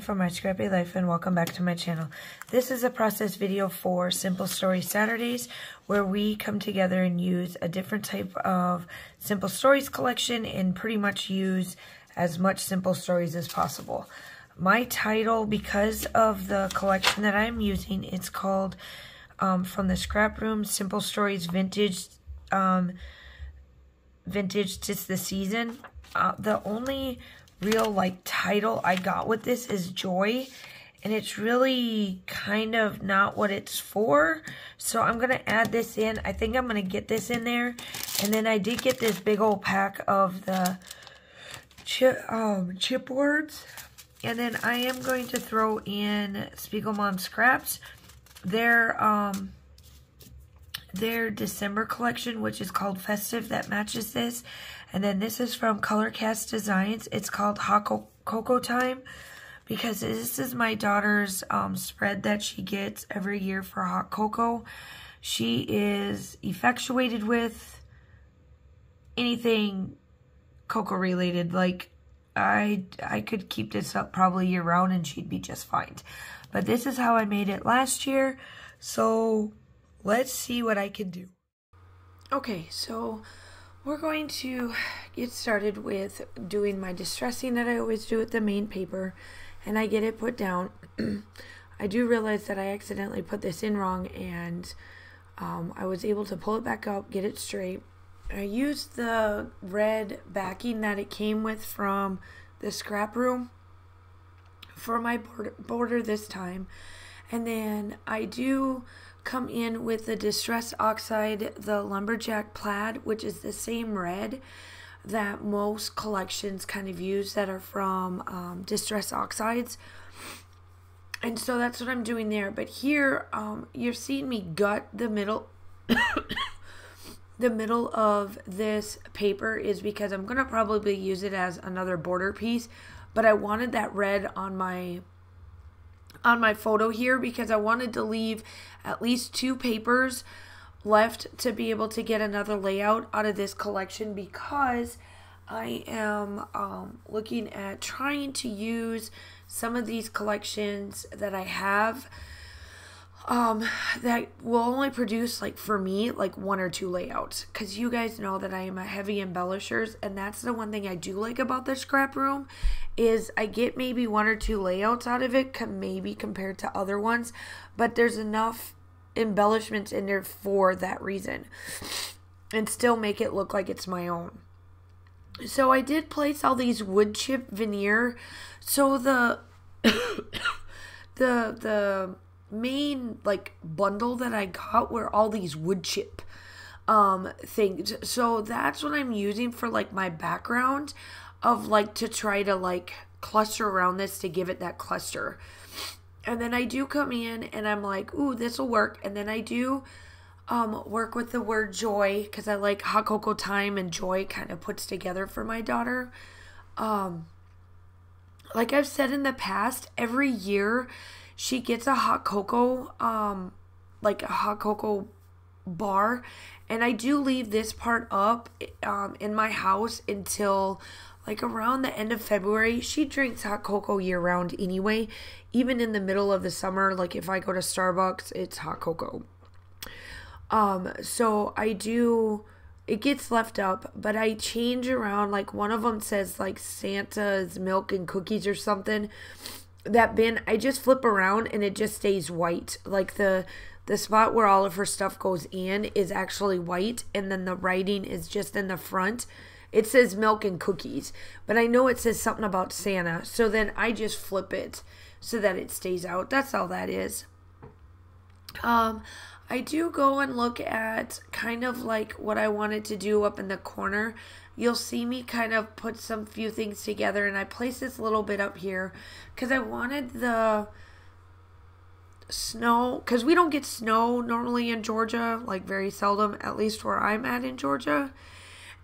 From my scrappy life, and welcome back to my channel. This is a process video for Simple Story Saturdays, where we come together and use a different type of Simple Stories collection and pretty much use as much Simple Stories as possible. My title, because of the collection that I'm using, it's called From the Scrap Room, Simple Stories Vintage, Vintage 'Tis the Season. The only real title I got with this is Joy, and it's really kind of not what it's for, so I'm gonna add this in. I think I'm gonna get this in there. And then I did get this big old pack of the chipboards, and then I am going to throw in Spiegelmom scraps, their December collection, which is called Festive, that matches this. And then this is from Colorcast Designs. It's called Hot Cocoa Time, because this is my daughter's spread that she gets every year for hot cocoa. She is infatuated with anything cocoa related. Like, I could keep this up probably year round and she'd be just fine. But this is how I made it last year. So let's see what I can do. Okay, so we're going to get started with doing my distressing that I always do with the main paper, and I get it put down. I do realize that I accidentally put this in wrong, and I was able to pull it back up, get it straight. I used the red backing that it came with from the scrap room for my border this time, and then I do come in with the Distress Oxide, the Lumberjack Plaid, which is the same red that most collections kind of use that are from Distress Oxides. And so that's what I'm doing there. But here, you're seeing me gut the middle. The middle of this paper is because I'm going to probably use it as another border piece. But I wanted that red on my photo here because I wanted to leave at least 2 papers left to be able to get another layout out of this collection, because I am looking at trying to use some of these collections that I have that will only produce, like, for me, like 1 or 2 layouts, because you guys know that I am a heavy embellishers, and that's the one thing I do like about the scrap room is I get maybe 1 or 2 layouts out of it, maybe compared to other ones, but there's enough embellishments in there for that reason and still make it look like it's my own. So I did place all these wood chip veneer. So the the main bundle that I got were all these wood chip things. So that's what I'm using for my background of to try to cluster around this to give it that cluster. And then I do come in and I'm like, ooh, this will work. And then I do work with the word joy, because I like hot cocoa time, and joy kind of puts together for my daughter. Like I've said in the past, every year she gets a hot cocoa, like a hot cocoa bar, and I do leave this part up in my house until around the end of February. She drinks hot cocoa year round anyway, even in the middle of the summer. If I go to Starbucks, it's hot cocoa. So I do, it gets left up, but I change around. One of them says Santa's milk and cookies or something. That bin, I just flip around and it just stays white. The spot where all of her stuff goes in is actually white, and then the writing is just in the front. It says milk and cookies, but I know it says something about Santa, so then I just flip it so that it stays out. That's all that is. I do go and look at kind of like what I wanted to do up in the corner. You'll see me kind of put some few things together, and I place this little bit up here because I wanted the snow, because we don't get snow normally in Georgia, like very seldom, at least where I'm at in Georgia.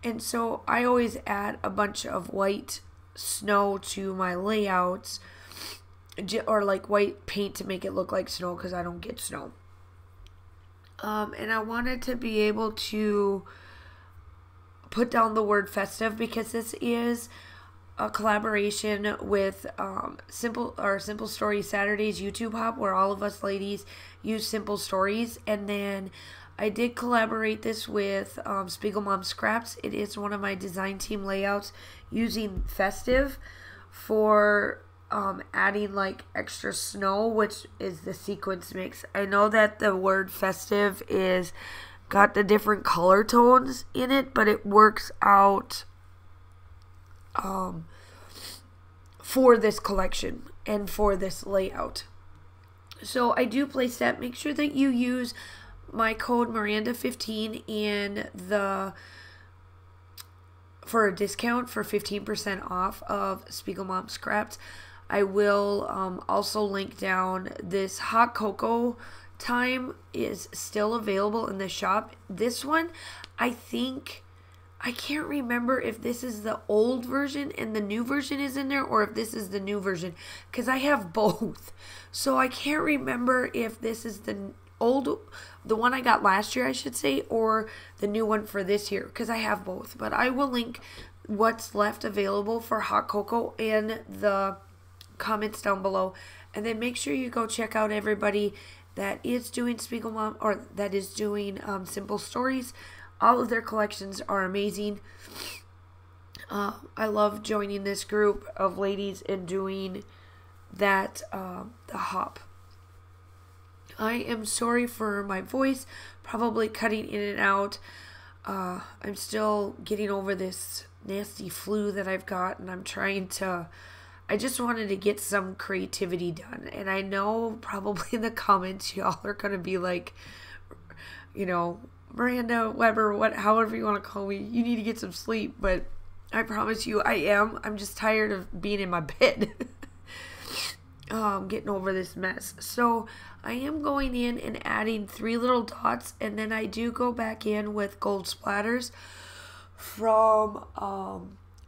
And so I always add a bunch of white snow to my layouts, or like white paint to make it look like snow because I don't get snow. And I wanted to be able to put down the word festive because this is a collaboration with Simple Stories Saturdays YouTube Hop, where all of us ladies use simple stories. And then I did collaborate this with Spiegel Mom Scraps. It is one of my design team layouts using festive for adding like extra snow, which is the sequence mix. I know that the word festive is got the different color tones in it, but it works out for this collection and for this layout. So I do place that. Make sure that you use my code Miranda15 for a discount for 15% off of Spiegel Mom Scraps. I will also link down this hot cocoa time is still available in the shop. This one, I can't remember if this is the old version and the new version is in there, or if this is the new version, because I have both. So I can't remember if this is the one I got last year, I should say, or the new one for this year, because I have both. But I will link what's left available for hot cocoa in the comments down below. And then make sure you go check out everybody that is doing Spiegel Mom, or that is doing Simple Stories. All of their collections are amazing. I love joining this group of ladies and doing that, the hop. I am sorry for my voice, probably cutting in and out. I'm still getting over this nasty flu that I've got, and I just wanted to get some creativity done. And I know probably in the comments y'all are going to be like, you know, Miranda Webber, however you want to call me, you need to get some sleep. But I promise you I am. I'm just tired of being in my bed. Getting over this mess. So I am going in and adding 3 little dots, and then I do go back in with gold splatters from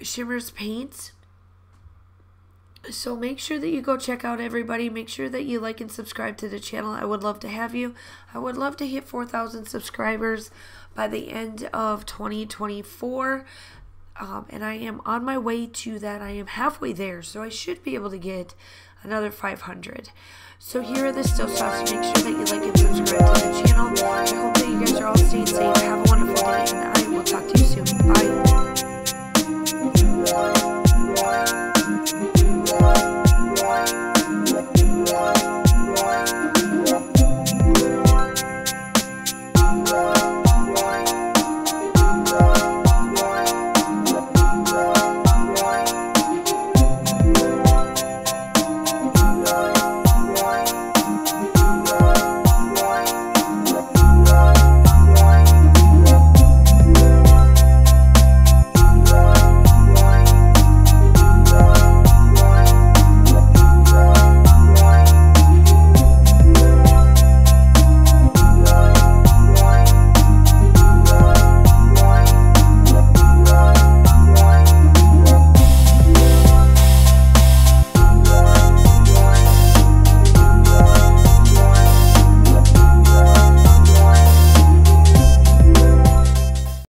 Shimmer's Paints. So make sure that you go check out everybody. Make sure that you like and subscribe to the channel. I would love to have you. I would love to hit 4,000 subscribers by the end of 2024. And I am on my way to that. I am halfway there. So I should be able to get another 500. So here are the still shots. Make sure that you like and subscribe.